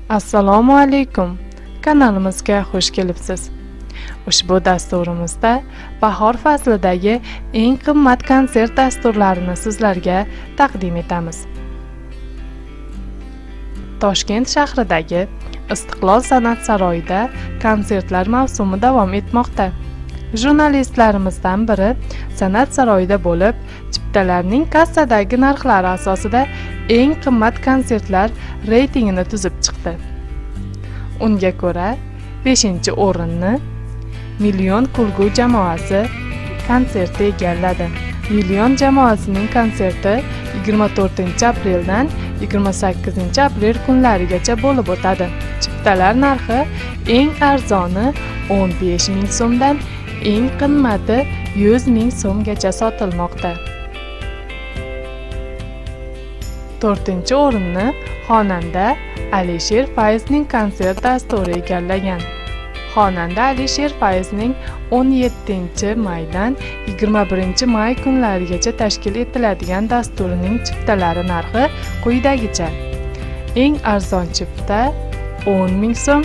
Assalomu alaykum. Kanalimizga xush kelibsiz. Ushbu dasturimizda bahor faslidagi eng qimmat konsert dasturlarini sizlarga taqdim etamiz. Toshkent shahridagi Istiqlol san'at saroyida konsertlar mavsumi davom etmoqda. Jurnalistlarimizdan biri san'at saroyida bo'lib, chiptalarning kassadagi narxlari asosida eng qimmat konsertlar reytingini tuzib chiqdi. Unga ko'ra, 5-o'rinni Million kulgu jamoasi konserti egalladi. Million jamoasining konserti 24-apreldan 28-aprel kunlarigacha bo'lib o'tadi. Chiptalar narxi eng arzoni 15 ming so'mdan eng qimmati 100 ming so'mgacha sotilmoqda. 4-o'rinni xonanda Alisher Fayzning konsert dasturi egallagan. Xonanda Alisher Fayzning 17-maydan 21-may kunlarigacha tashkil etiladigan dasturining chiptalari narxi quyidagicha: eng arzon chipta 10 ming so'm,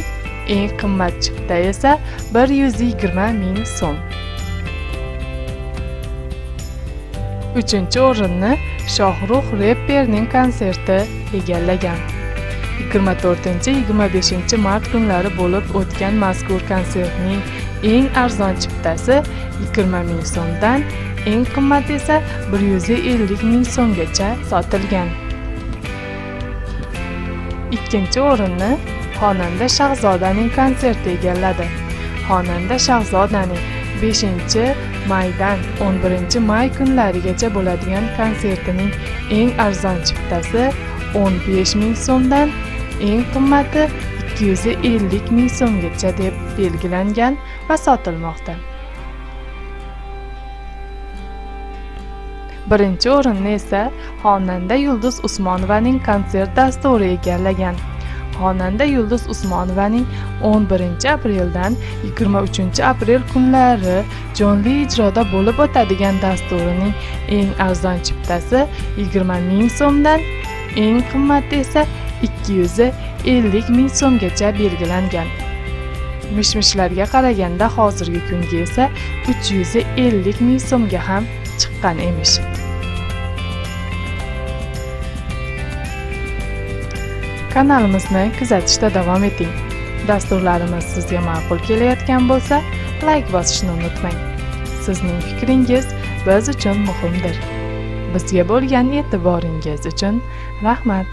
eng qimmat chipta esa 120 ming so'm. 3-o'rinni Shohrux reperning konserti egallagan. 24-25 mart kunlari bo'lib o'tgan mazkur konsertning eng arzon chiptasi 20 ming so'mdan, eng qimmati esa 150 ming so'mgacha sotilgan. 2-o'rinni xonanda Shahzodaning konserti egalladi. Xonanda Shahzodaning 5-maydan 11-may kunlarigacha bo'ladigan konsertining eng arzon chiptasi 15 ming so'mdan, eng qimmati 250 ming so'mgacha deb belgilangan va sotilmoqda. 1-o'rinni esa xonanda Yulduz Usmonovaning konsert dasturi egallagan. Xonanda Yulduz Usmonovaning 11-apreldan 23-aprel kunlari jonli ijroda bo'lib o'tadigan dasturining eng arzon chiptasi 20 ming so'mdan, eng qimmati esa 250 ming so'mgacha belgilangan. Mish-mishlarga qaraganda hozirgi kunga esa 350 ming so'mga ham chiqqan emish. Kanalimizni kuzatishda davom eting. Dasturlarimiz sizga ma'qul kelayotgan bo'lsa, like bosishni unutmang. Sizning fikringiz biz uchun muhimdir. Bizga bo'lgan e'tiboringiz uchun rahmat.